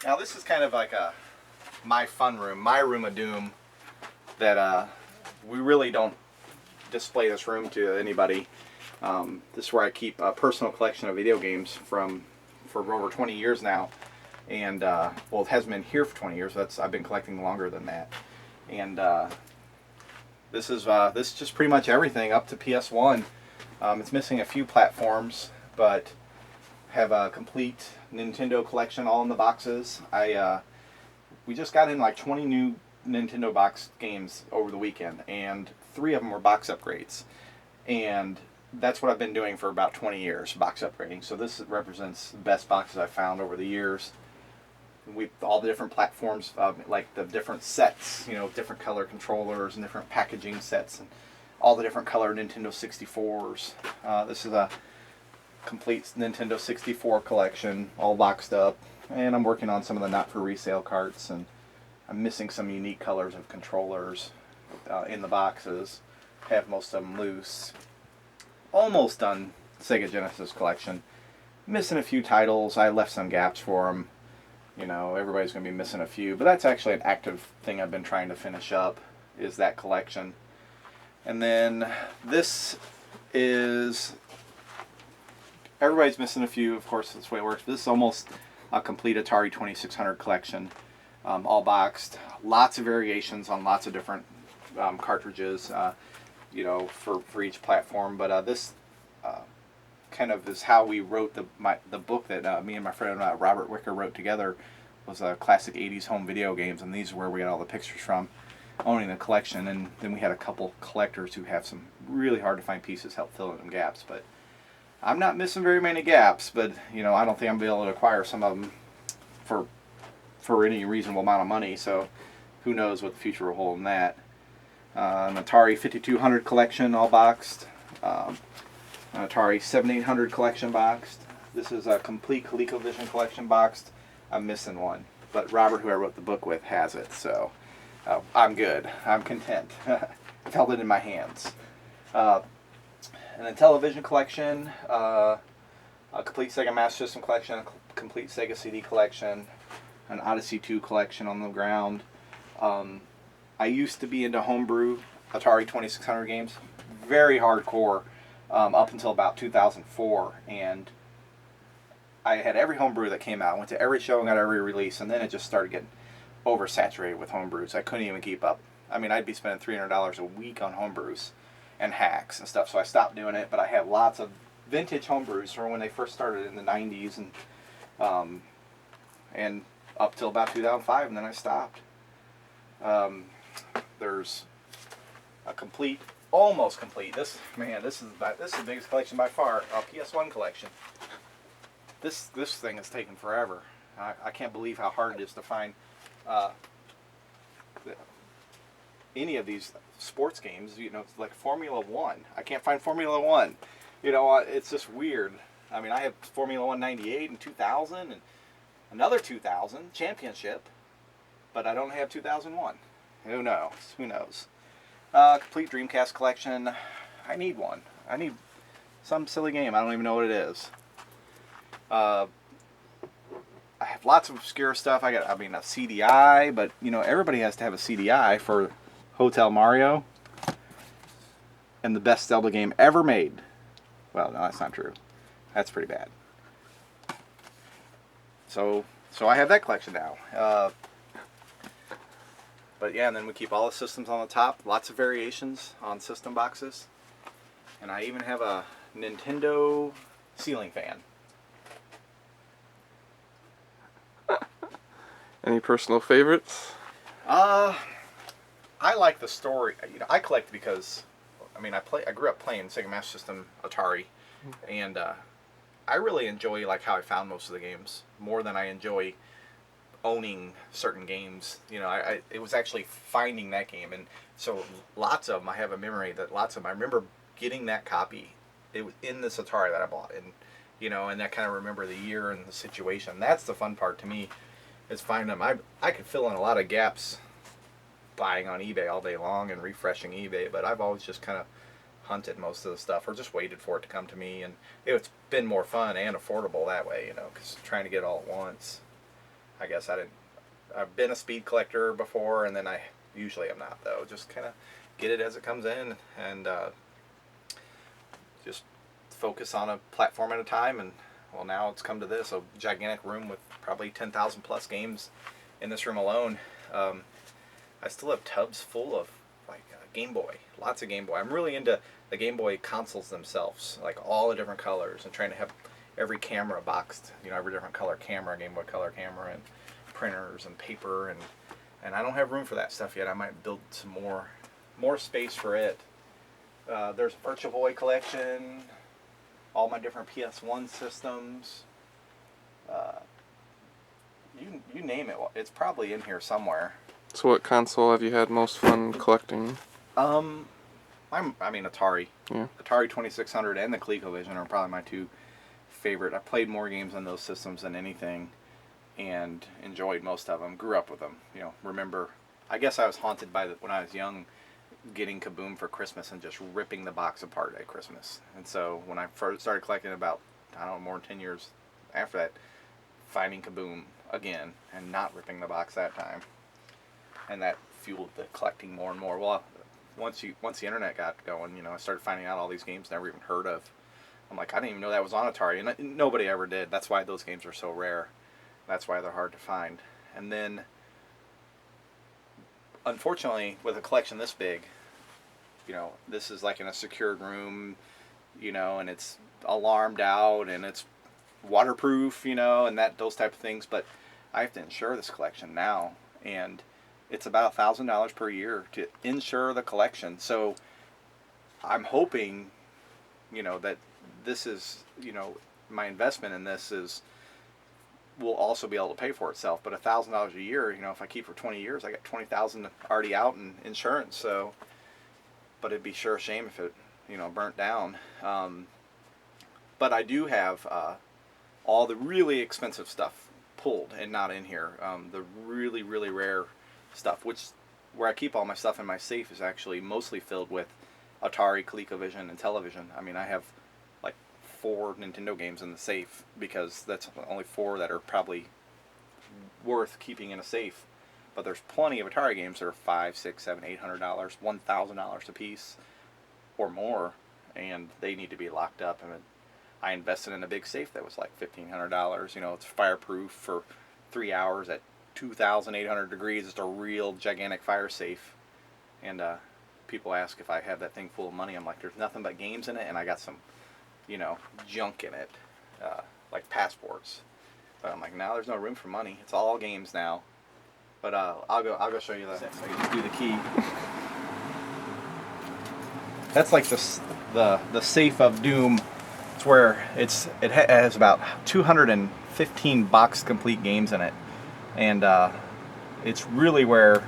Now this is kind of like my fun room, my room of doom. That we really don't display this room to anybody. This is where I keep a personal collection of video games for over 20 years now, and well, it hasn't been here for 20 years. I've been collecting longer than that, and this is just pretty much everything up to PS1. It's missing a few platforms, but have a complete Nintendo collection all in the boxes. We just got in like 20 new Nintendo box games over the weekend, and 3 of them were box upgrades. And that's what I've been doing for about 20 years, box upgrading. So this represents the best boxes I've found over the years. All the different platforms, like the different sets, different color controllers and different packaging sets, and all the different color Nintendo 64s. This is a complete Nintendo 64 collection, all boxed up, and I'm working on some of the not for resale carts, and I'm missing some unique colors of controllers in the boxes. Have most of them loose. Almost done Sega Genesis collection. Missing a few titles. I left some gaps for them. Everybody's going to be missing a few, but that's actually an active thing I've been trying to finish up, is that collection. And then this is, everybody's missing a few, of course, that's the way it works. But this is almost a complete Atari 2600 collection, all boxed. Lots of variations on lots of different cartridges, for each platform. But this kind of is how we wrote the book that me and my friend Robert Wicker wrote together. Was classic 80s home video games, and these are where we got all the pictures from, owning the collection. And then we had a couple collectors who have some really hard to find pieces help fill in them gaps. But I'm not missing very many gaps, but I don't think I'm gonna be able to acquire some of them for any reasonable amount of money. So who knows what the future will hold in that. An Atari 5200 collection, all boxed. An Atari 7800 collection boxed. This is a complete ColecoVision collection boxed. I'm missing one, but Robert, who I wrote the book with, has it, so I'm good. I'm content. I've held it in my hands. And then television collection, a complete Sega Master System collection, a complete Sega CD collection, an Odyssey 2 collection on the ground. I used to be into homebrew Atari 2600 games, very hardcore, up until about 2004, and I had every homebrew that came out. Went to every show and got every release, and then it just started getting oversaturated with homebrews. I couldn't even keep up. I mean, I'd be spending $300 a week on homebrews and hacks and stuff, so I stopped doing it. But I have lots of vintage homebrews from when they first started in the 90s, and up till about 2005, and then I stopped. There's a complete, almost complete. This is the biggest collection by far. A PS1 collection. This thing has taken forever. I can't believe how hard it is to find any of these sports games. Like Formula One. I can't find Formula One. It's just weird. I mean, I have Formula One 98 and 2000 and another 2000 championship, but I don't have 2001. Who knows? Complete Dreamcast collection. I need one. I need some silly game. I don't even know what it is. I have lots of obscure stuff. A CDI, but everybody has to have a CDI for Hotel Mario and the best Zelda game ever made. Well, no, that's not true. That's pretty bad. So I have that collection now. But yeah, and then we keep all the systems on the top. Lots of variations on system boxes. And I even have a Nintendo ceiling fan. Any personal favorites? I like the story. I collect because, I grew up playing Sega Master System, Atari, and I really enjoy how I found most of the games more than I enjoy owning certain games. It was actually finding that game, and so lots of them I have a memory that I remember getting that copy. It was in this Atari that I bought, and and I kind of remember the year and the situation. That's the fun part to me. Is finding them. I could fill in a lot of gaps buying on eBay all day long and refreshing eBay, but I've always just kind of hunted most of the stuff or just waited for it to come to me, and it's been more fun and affordable that way, because trying to get it all at once. I guess I didn't. I've been a speed collector before, and then I usually am not though. Just kind of get it as it comes in, and just focus on a platform at a time. And well, now it's come to this, a gigantic room with probably 10,000 plus games in this room alone. I still have tubs full of like Game Boy, lots of Game Boy. I'm really into the Game Boy consoles themselves, like all the different colors, and trying to have every camera boxed, every different color camera, Game Boy Color camera, and printers and paper, and I don't have room for that stuff yet. I might build some more space for it. There's a Virtual Boy collection, all my different PS1 systems. You name it, it's probably in here somewhere. So what console have you had most fun collecting? Atari. Yeah. Atari 2600 and the ColecoVision are probably my two favorite. I played more games on those systems than anything, and enjoyed most of them. Grew up with them. Remember, I guess I was haunted by when I was young, getting Kaboom for Christmas and just ripping the box apart at Christmas. And so when I first started collecting, about, I don't know, more than 10 years after that, finding Kaboom again and not ripping the box that time, and that fueled the collecting more and more. Well, once the internet got going, I started finding out all these games never even heard of. I'm like, I didn't even know that was on Atari, and nobody ever did. That's why those games are so rare. That's why they're hard to find. And then, unfortunately, with a collection this big, this is like in a secured room, and it's alarmed out, and it's waterproof, and those type of things. But I have to insure this collection now, and it's about $1,000 per year to insure the collection. So I'm hoping, that this is, my investment in this will also be able to pay for itself. But $1,000 a year, if I keep for 20 years, I got $20,000 already out in insurance. So, but it'd be sure a shame if it, burnt down. But I do have all the really expensive stuff pulled and not in here. The really, really rare stuff, where I keep all my stuff in my safe, is actually mostly filled with Atari, ColecoVision, and television. I have like 4 Nintendo games in the safe, because that's only 4 that are probably worth keeping in a safe. But there's plenty of Atari games that are $500, $600, $700, $800, $1,000 a piece or more, and they need to be locked up. And I invested in a big safe that was like $1,500. It's fireproof for 3 hours at 2,800 degrees. It's a real gigantic fire safe. And people ask if I have that thing full of money. I'm like, there's nothing but games in it, and I got some, junk in it, like passports. But I'm like, no, there's no room for money. It's all games now. But I'll go show you that. So you just do the key. That's like the safe of Doom. It's where it has about 215 box complete games in it. And it's really where,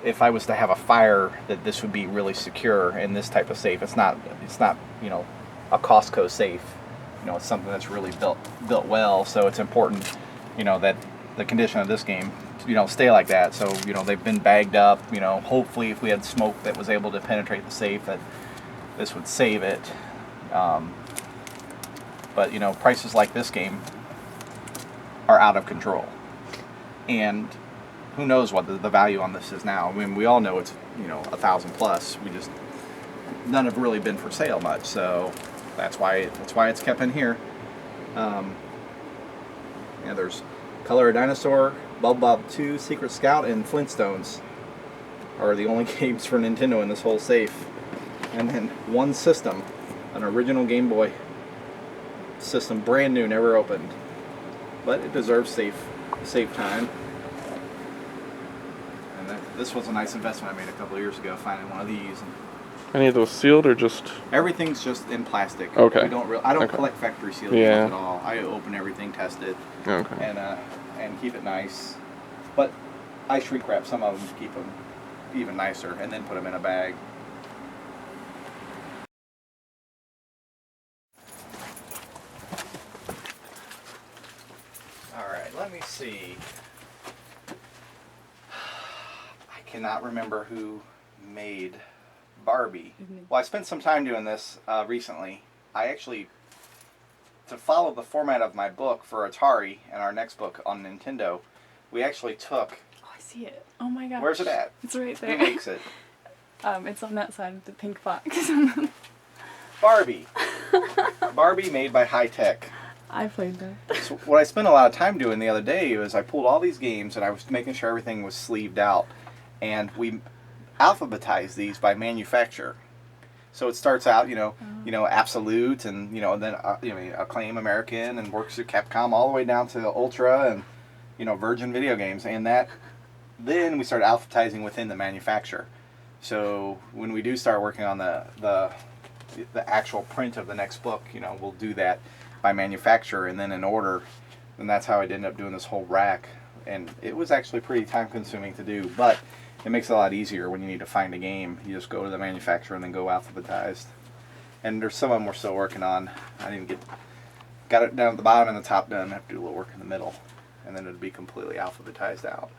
if I was to have a fire, that this would be really secure in this type of safe. It's not a Costco safe. It's something that's really built well. So it's important, that the condition of this game, stay like that. So they've been bagged up. Hopefully, if we had smoke that was able to penetrate the safe, that this would save it. But prices like this game are out of control. And who knows what the value on this is now. We all know it's, 1,000 plus. None have really been for sale much. So that's why it's kept in here. There's Color a Dinosaur, Bubble Bob 2, Secret Scout, and Flintstones are the only games for Nintendo in this whole safe. And then one system, an original Game Boy system, brand new, never opened. But it deserves safe time. And this was a nice investment I made a couple of years ago, finding one of these. Any of those sealed or just? Everything's just in plastic. Okay. I don't collect factory sealed Yeah. at all. I open everything, test it, Okay. and keep it nice. But I shrink wrap some of them to keep them even nicer, and then put them in a bag. All right, let me see. I cannot remember who made Barbie. Well, I spent some time doing this recently. I actually, to follow the format of my book for Atari and our next book on Nintendo, we actually took. Oh, I see it. Oh my gosh. Where's it at? It's right Who there. makes it? It's on that side of the pink box. Barbie. Barbie made by High Tech. I played that. So what I spent a lot of time doing the other day was I pulled all these games and I was making sure everything was sleeved out, and we alphabetized these by manufacturer. So it starts out, Absolute, and then Acclaim American, and works through Capcom all the way down to Ultra and Virgin Video Games, and then we started alphabetizing within the manufacturer. So when we do start working on the actual print of the next book, we'll do that by manufacturer and then in order, and that's how I ended up doing this whole rack. And it was actually pretty time consuming to do, but it makes it a lot easier when you need to find a game. You just go to the manufacturer and then go alphabetized. And there's some of them we're still working on. I didn't got it down at the bottom and the top done. I have to do a little work in the middle, and then it'd be completely alphabetized out.